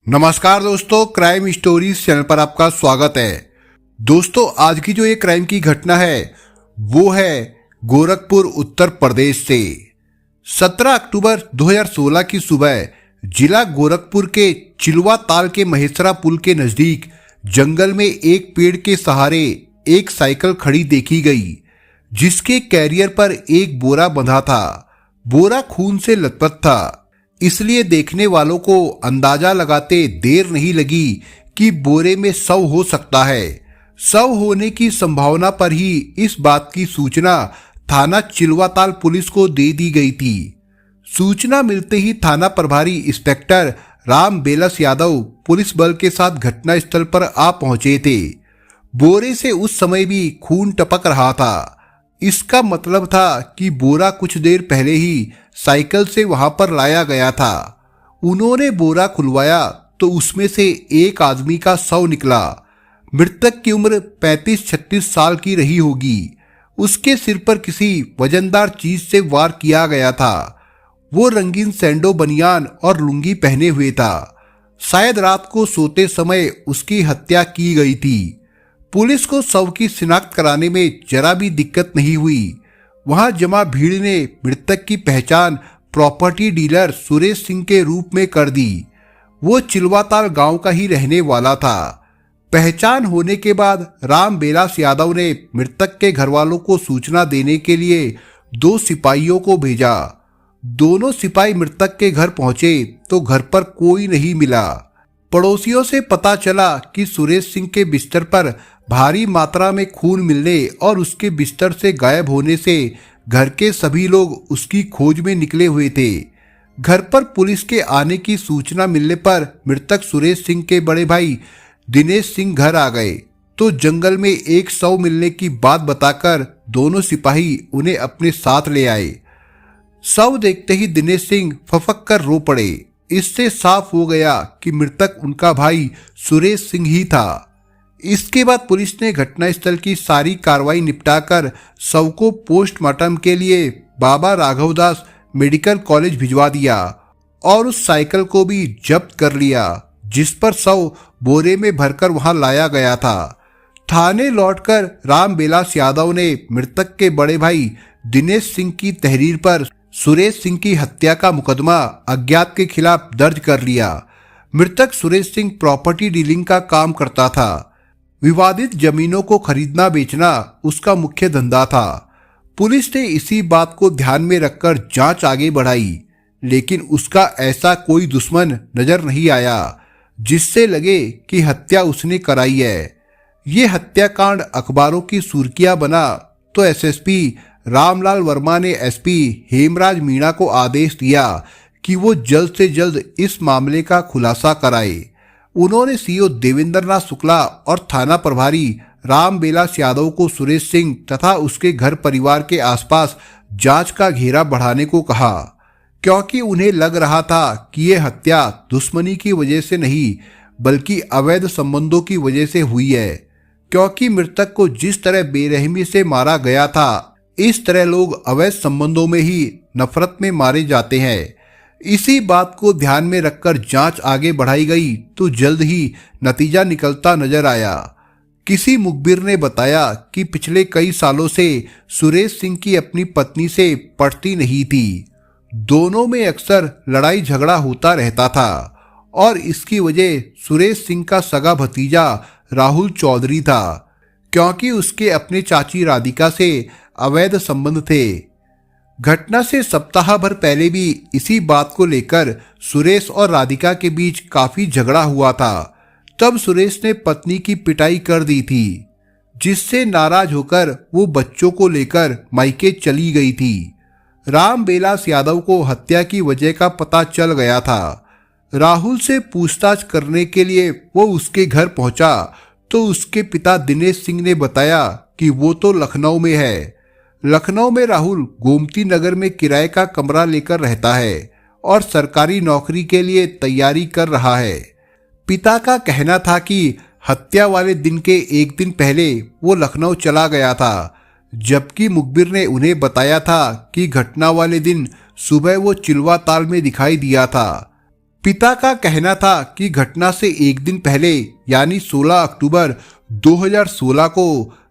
नमस्कार दोस्तों, crime stories channel पर आपका स्वागत है। दोस्तों, आज की जो ये क्राइम की घटना है वो है गोरखपुर उत्तर प्रदेश से। 17 अक्टूबर 2016 की सुबह जिला गोरखपुर के चिलवा ताल के महेसरा पुल के नजदीक जंगल में एक पेड़ के सहारे एक साइकिल खड़ी देखी गई, जिसके कैरियर पर एक बोरा बंधा था। बोरा खून से लथपथ था, इसलिए देखने वालों को अंदाजा लगाते देर नहीं लगी कि बोरे में शव हो सकता है। शव होने की संभावना पर ही इस बात की सूचना थाना चिलवाताल पुलिस को दे दी गई थी। सूचना मिलते ही थाना प्रभारी इंस्पेक्टर राम बेलस यादव पुलिस बल के साथ घटनास्थल पर आ पहुंचे थे। बोरे से उस समय भी खून टपक रहा था। इसका मतलब था कि बोरा कुछ देर पहले ही साइकिल से वहां पर लाया गया था। उन्होंने बोरा खुलवाया तो उसमें से एक आदमी का शव निकला। मृतक की उम्र 35-36 साल की रही होगी। उसके सिर पर किसी वजनदार चीज से वार किया गया था। वो रंगीन सैंडो बनियान और लुंगी पहने हुए था। शायद रात को सोते समय उसकी हत्या की गई थी। पुलिस को शव की शिनाख्त कराने में जरा भी दिक्कत नहीं हुई। वहां जमा भीड़ ने मृतक की पहचान प्रॉपर्टी डीलर सुरेश सिंह के रूप में कर दी। वो चिलवाताल गांव का ही रहने वाला था। पहचान होने के बाद राम बेलास यादव ने मृतक के घर वालों को सूचना देने के लिए 2 सिपाहियों को भेजा। दोनों सिपाही मृतक के घर पहुंचे तो घर पर कोई नहीं मिला। पड़ोसियों से पता चला कि सुरेश सिंह के बिस्तर पर भारी मात्रा में खून मिलने और उसके बिस्तर से गायब होने से घर के सभी लोग उसकी खोज में निकले हुए थे। घर पर पुलिस के आने की सूचना मिलने पर मृतक सुरेश सिंह के बड़े भाई दिनेश सिंह घर आ गए तो जंगल में एक शव मिलने की बात बताकर दोनों सिपाही उन्हें अपने साथ ले आए। शव देखते ही दिनेश सिंह फफक कर रो पड़े। इससे साफ हो गया कि मृतक उनका भाई सुरेश सिंह ही था। इसके बाद पुलिस ने घटनास्थल की सारी कार्रवाई निपटाकर शव को पोस्टमार्टम के लिए बाबा राघवदास मेडिकल कॉलेज भिजवा दिया और उस साइकिल को भी जब्त कर लिया, जिस पर शव बोरे में भरकर वहां लाया गया था। थाने लौटकर राम बेलास यादव ने मृतक के बड़े भाई दिनेश सिंह की तहरीर पर सुरेश सिंह की हत्या का मुकदमा अज्ञात के खिलाफ दर्ज कर लिया। मृतक सुरेश सिंह प्रॉपर्टी डीलिंग का काम करता था। विवादित जमीनों को खरीदना बेचना उसका मुख्य धंधा था। पुलिस ने इसी बात को ध्यान में रखकर जांच आगे बढ़ाई, लेकिन उसका ऐसा कोई दुश्मन नजर नहीं आया जिससे लगे कि हत्या उसने कराई है। ये हत्याकांड अखबारों की सुर्खियां बना तो एसएसपी रामलाल वर्मा ने एसपी हेमराज मीणा को आदेश दिया कि वो जल्द से जल्द इस मामले का खुलासा कराए। उन्होंने सीओ देवेंद्रनाथ शुक्ला और थाना प्रभारी राम बेलास यादव को सुरेश सिंह तथा उसके घर परिवार के आसपास जांच का घेरा बढ़ाने को कहा, क्योंकि उन्हें लग रहा था कि ये हत्या दुश्मनी की वजह से नहीं बल्कि अवैध संबंधों की वजह से हुई है। क्योंकि मृतक को जिस तरह बेरहमी से मारा गया था, इस तरह लोग अवैध संबंधों में ही नफरत में मारे जाते हैं। इसी बात को ध्यान में रखकर जांच आगे बढ़ाई गई तो जल्द ही नतीजा निकलता नजर आया। किसी मुखबिर ने बताया कि पिछले कई सालों से सुरेश सिंह की अपनी पत्नी से पटती नहीं थी। दोनों में अक्सर लड़ाई झगड़ा होता रहता था और इसकी वजह सुरेश सिंह का सगा भतीजा राहुल चौधरी था, क्योंकि उसके अपने चाची राधिका से अवैध संबंध थे। घटना से सप्ताह भर पहले भी इसी बात को लेकर सुरेश और राधिका के बीच काफी झगड़ा हुआ था। तब सुरेश ने पत्नी की पिटाई कर दी थी, जिससे नाराज होकर वो बच्चों को लेकर मायके चली गई थी। राम बेलास यादव को हत्या की वजह का पता चल गया था। राहुल से पूछताछ करने के लिए वो उसके घर पहुंचा तो उसके पिता दिनेश सिंह ने बताया कि वो तो लखनऊ में है। लखनऊ में राहुल गोमती नगर में किराए का कमरा लेकर रहता है और सरकारी नौकरी के लिए तैयारी कर रहा है। पिता का कहना था कि हत्या वाले दिन के एक दिन पहले वो लखनऊ चला गया था, जबकि मुखबिर ने उन्हें बताया था कि घटना वाले दिन सुबह वो चिलवाताल में दिखाई दिया था। पिता का कहना था कि घटना से एक दिन पहले यानी 16 अक्टूबर 2016 को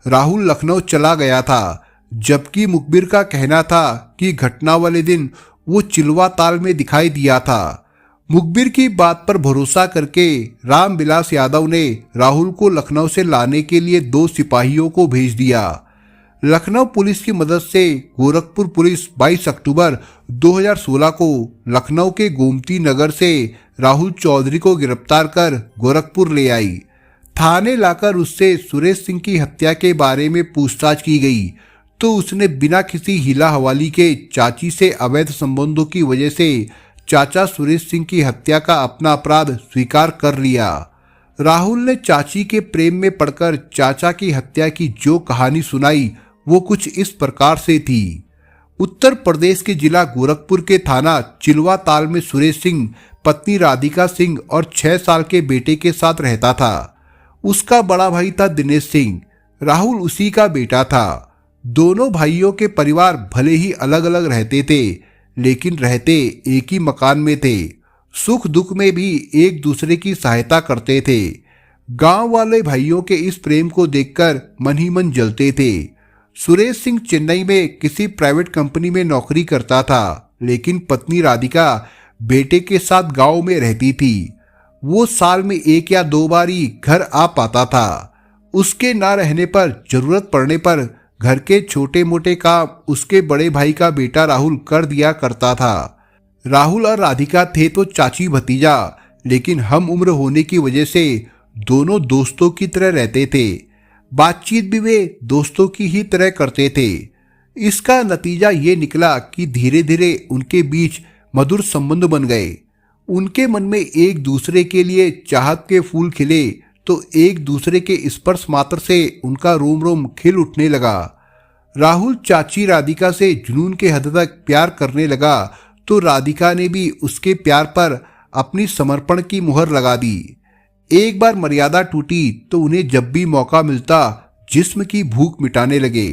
राहुल लखनऊ चला गया था, जबकि मुखबिर का कहना था कि घटना वाले दिन वो चिलवा ताल में दिखाई दिया था। मुखबिर की बात पर भरोसा करके रामविलास यादव ने राहुल को लखनऊ से लाने के लिए 2 सिपाहियों को भेज दिया। लखनऊ पुलिस की मदद से गोरखपुर पुलिस 22 अक्टूबर 2016 को लखनऊ के गोमती नगर से राहुल चौधरी को गिरफ्तार कर गोरखपुर ले आई। थाने लाकर उससे सुरेश सिंह की हत्या के बारे में पूछताछ की गई तो उसने बिना किसी हिला हवाली के चाची से अवैध संबंधों की वजह से चाचा सुरेश सिंह की हत्या का अपना अपराध स्वीकार कर लिया। राहुल ने चाची के प्रेम में पड़कर चाचा की हत्या की जो कहानी सुनाई वो कुछ इस प्रकार से थी। उत्तर प्रदेश के जिला गोरखपुर के थाना चिलवा ताल में सुरेश सिंह पत्नी राधिका सिंह और 6 साल के बेटे के साथ रहता था। उसका बड़ा भाई था दिनेश सिंह, राहुल उसी का बेटा था। दोनों भाइयों के परिवार भले ही अलग अलग रहते थे, लेकिन रहते एक ही मकान में थे। सुख दुख में भी एक दूसरे की सहायता करते थे। गांव वाले भाइयों के इस प्रेम को देखकर मन ही मन जलते थे। सुरेश सिंह चेन्नई में किसी प्राइवेट कंपनी में नौकरी करता था, लेकिन पत्नी राधिका बेटे के साथ गांव में रहती थी। वो साल में 1 या 2 बार ही घर आ पाता था। उसके ना रहने पर जरूरत पड़ने पर घर के छोटे मोटे काम उसके बड़े भाई का बेटा राहुल कर दिया करता था। राहुल और राधिका थे तो चाची भतीजा, लेकिन हम उम्र होने की वजह से दोनों दोस्तों की तरह रहते थे। बातचीत भी वे दोस्तों की ही तरह करते थे। इसका नतीजा ये निकला कि धीरे धीरे उनके बीच मधुर संबंध बन गए। उनके मन में एक दूसरे के लिए चाहत के फूल खिले तो एक दूसरे के स्पर्श मात्र से उनका रोम रोम खिल उठने लगा। राहुल चाची राधिका से जुनून के हद तक प्यार करने लगा तो राधिका ने भी उसके प्यार पर अपनी समर्पण की मुहर लगा दी। एक बार मर्यादा टूटी तो उन्हें जब भी मौका मिलता जिस्म की भूख मिटाने लगे।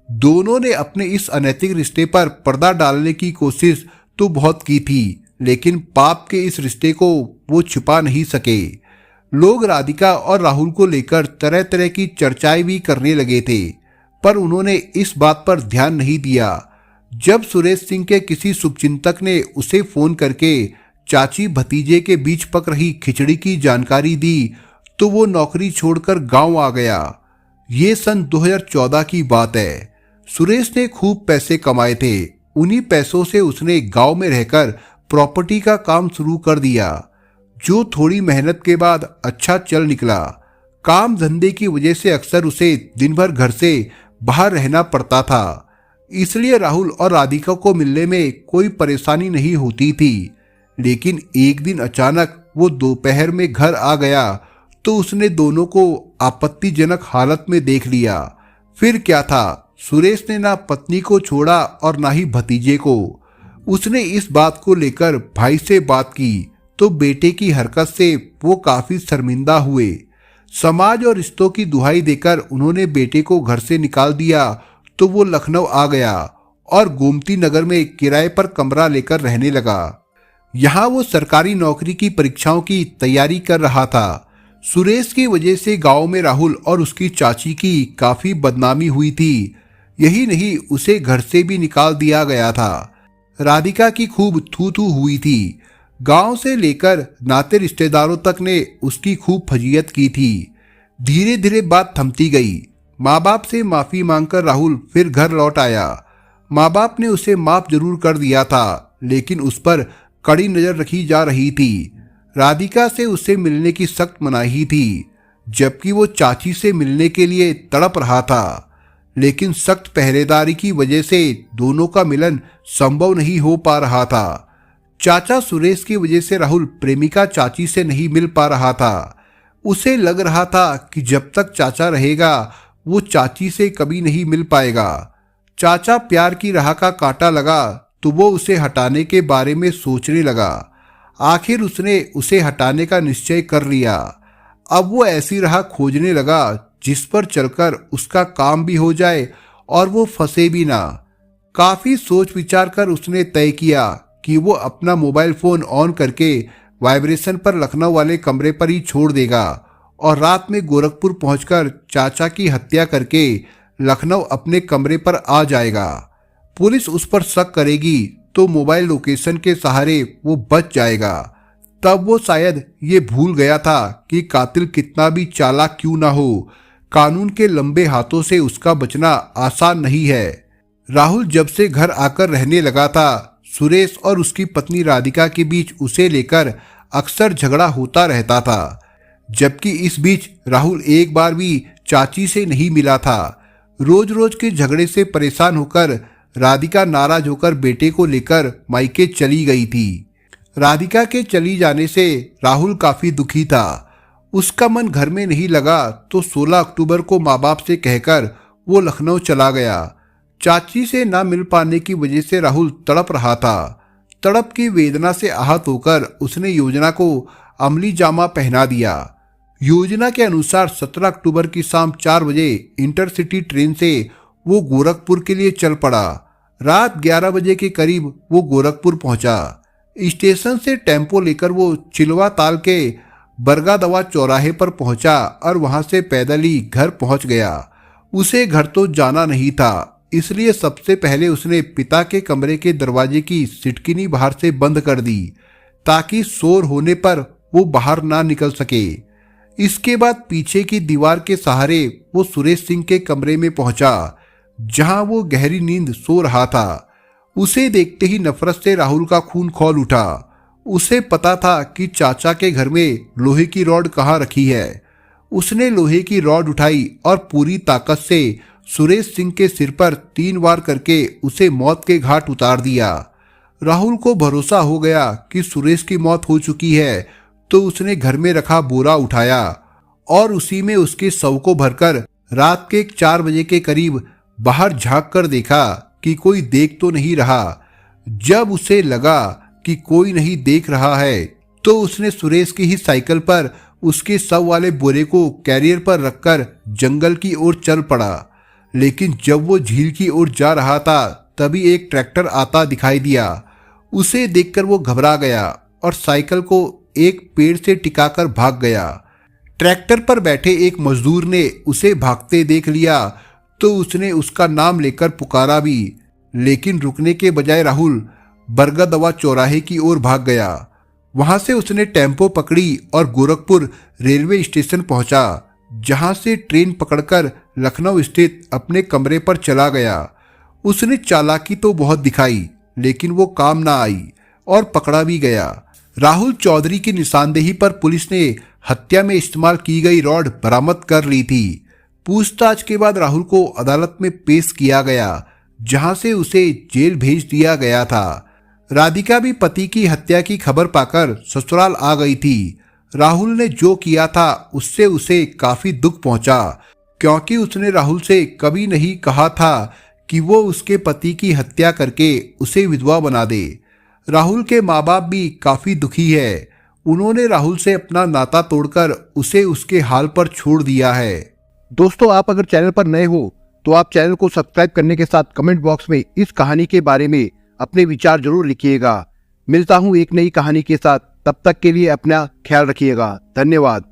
दोनों ने अपने इस अनैतिक रिश्ते पर पर्दा डालने की कोशिश तो बहुत की थी, लेकिन पाप के इस रिश्ते को वो छुपा नहीं सके। लोग राधिका और राहुल को लेकर तरह तरह की चर्चाएं भी करने लगे थे, पर उन्होंने इस बात पर ध्यान नहीं दिया। जब सुरेश सिंह के किसी शुभचिंतक ने उसे फोन करके चाची भतीजे के बीच पक रही खिचड़ी की जानकारी दी तो वो नौकरी छोड़कर गांव आ गया। ये सन 2014 की बात है। सुरेश ने खूब पैसे कमाए थे। उन्हीं पैसों से उसने गांव में रहकर प्रॉपर्टी का काम शुरू कर दिया, जो थोड़ी मेहनत के बाद अच्छा चल निकला। काम धंधे की वजह से अक्सर उसे दिन भर घर से बाहर रहना पड़ता था, इसलिए राहुल और राधिका को मिलने में कोई परेशानी नहीं होती थी। लेकिन एक दिन अचानक वो दोपहर में घर आ गया तो उसने दोनों को आपत्तिजनक हालत में देख लिया। फिर क्या था, सुरेश ने ना पत्नी को छोड़ा और ना ही भतीजे को। उसने इस बात को लेकर भाई से बात की तो बेटे की हरकत से वो काफी शर्मिंदा हुए। समाज और रिश्तों की दुहाई देकर उन्होंने बेटे को घर से निकाल दिया तो वो लखनऊ आ गया और गोमती नगर में किराए पर कमरा लेकर रहने लगा। यहाँ वो सरकारी नौकरी की परीक्षाओं की तैयारी कर रहा था। सुरेश की वजह से गांव में राहुल और उसकी चाची की काफी बदनामी हुई थी। यही नहीं, उसे घर से भी निकाल दिया गया था। राधिका की खूब थू थू हुई थी। गांव से लेकर नाते रिश्तेदारों तक ने उसकी खूब फजीयत की थी। धीरे धीरे बात थमती गई। माँ बाप से माफी मांगकर राहुल फिर घर लौट आया। माँ बाप ने उसे माफ जरूर कर दिया था, लेकिन उस पर कड़ी नजर रखी जा रही थी। राधिका से उससे मिलने की सख्त मनाही थी, जबकि वो चाची से मिलने के लिए तड़प रहा था। लेकिन सख्त पहरेदारी की वजह से दोनों का मिलन संभव नहीं हो पा रहा था। चाचा सुरेश की वजह से राहुल प्रेमिका चाची से नहीं मिल पा रहा था। उसे लग रहा था कि जब तक चाचा रहेगा वो चाची से कभी नहीं मिल पाएगा। चाचा प्यार की राह का कांटा लगा तो वो उसे हटाने के बारे में सोचने लगा। आखिर उसने उसे हटाने का निश्चय कर लिया। अब वो ऐसी राह खोजने लगा जिस पर चलकर उसका काम भी हो जाए और वो फंसे भी ना। काफी सोच विचार कर उसने तय किया कि वो अपना मोबाइल फोन ऑन करके वाइब्रेशन पर लखनऊ वाले कमरे पर ही छोड़ देगा और रात में गोरखपुर पहुंचकर चाचा की हत्या करके लखनऊ अपने कमरे पर आ जाएगा। पुलिस उस पर शक करेगी तो मोबाइल लोकेशन के सहारे वो बच जाएगा। तब वो शायद ये भूल गया था कि कातिल कितना भी चालाक क्यों ना हो, कानून के लंबे हाथों से उसका बचना आसान नहीं है। राहुल जब से घर आकर रहने लगा था, सुरेश और उसकी पत्नी राधिका के बीच उसे लेकर अक्सर झगड़ा होता रहता था, जबकि इस बीच राहुल एक बार भी चाची से नहीं मिला था। रोज रोज के झगड़े से परेशान होकर राधिका नाराज होकर बेटे को लेकर मायके चली गई थी। राधिका के चली जाने से राहुल काफी दुखी था। उसका मन घर में नहीं लगा तो 16 अक्टूबर को माँ बाप से कहकर वो लखनऊ चला गया। चाची से ना मिल पाने की वजह से राहुल तड़प रहा था। तड़प की वेदना से आहत होकर उसने योजना को अमली जामा पहना दिया। योजना के अनुसार 17 अक्टूबर की शाम 4 बजे इंटरसिटी ट्रेन से वो गोरखपुर के लिए चल पड़ा। रात 11 बजे के करीब वो गोरखपुर पहुंचा। स्टेशन से टेम्पो लेकर वो चिलवा ताल के बरगादवा चौराहे पर पहुंचा और वहां से पैदल ही घर पहुंच गया। उसे घर तो जाना नहीं था, इसलिए सबसे पहले उसने पिता के कमरे के दरवाजे की सिटकिनी बाहर से बंद कर दी ताकि शोर होने पर वो बाहर ना निकल सके। इसके बाद पीछे की दीवार के सहारे वो सुरेश सिंह के कमरे में पहुंचा, जहां वो गहरी नींद सो रहा था। उसे देखते ही नफरत से राहुल का खून खौल उठा। उसे पता था कि चाचा के घर में लोहे की रॉड कहाँ रखी है। उसने लोहे की रॉड उठाई और पूरी ताकत से सुरेश सिंह के सिर पर 3 वार करके उसे मौत के घाट उतार दिया। राहुल को भरोसा हो गया कि सुरेश की मौत हो चुकी है, तो उसने घर में रखा बोरा उठाया और उसी में उसके शव को भरकर रात के 4 बजे के करीब बाहर झांक कर देखा कि कोई देख तो नहीं रहा। जब उसे लगा कि कोई नहीं देख रहा है, तो उसने सुरेश की ही साइकिल पर उसके शव वाले बोरे को कैरियर पर रखकर जंगल की ओर चल पड़ा। लेकिन जब वो झील की ओर जा रहा था, तभी एक ट्रैक्टर आता दिखाई दिया। उसे देखकर वो घबरा गया और साइकिल को एक पेड़ से टिकाकर भाग गया। ट्रैक्टर पर बैठे एक मजदूर ने उसे भागते देख लिया तो उसने उसका नाम लेकर पुकारा भी, लेकिन रुकने के बजाय राहुल बरगदवा चौराहे की ओर भाग गया। वहां से उसने टेम्पो पकड़ी और गोरखपुर रेलवे स्टेशन पहुंचा, जहां से ट्रेन पकड़कर लखनऊ स्थित अपने कमरे पर चला गया। उसने चालाकी तो बहुत दिखाई, लेकिन वो काम ना आई और पकड़ा भी गया। राहुल चौधरी की निशानदेही पर पुलिस ने हत्या में इस्तेमाल की गई रॉड बरामद कर ली थी। पूछताछ के बाद राहुल को अदालत में पेश किया गया, जहां से उसे जेल भेज दिया गया था। राधिका भी पति की हत्या की खबर पाकर ससुराल आ गई थी। राहुल ने जो किया था उससे उसे काफी दुख पहुंचा, क्योंकि उसने राहुल से कभी नहीं कहा था कि वो उसके पति की हत्या करके उसे विधवा बना दे। राहुल के माँ बाप भी काफी दुखी है। उन्होंने राहुल से अपना नाता तोड़कर उसे उसके हाल पर छोड़ दिया है। दोस्तों, आप अगर चैनल पर नए हो तो आप चैनल को सब्सक्राइब करने के साथ कमेंट बॉक्स में इस कहानी के बारे में अपने विचार जरूर लिखिएगा। मिलता हूं एक नई कहानी के साथ, तब तक के लिए अपना ख्याल रखिएगा। धन्यवाद।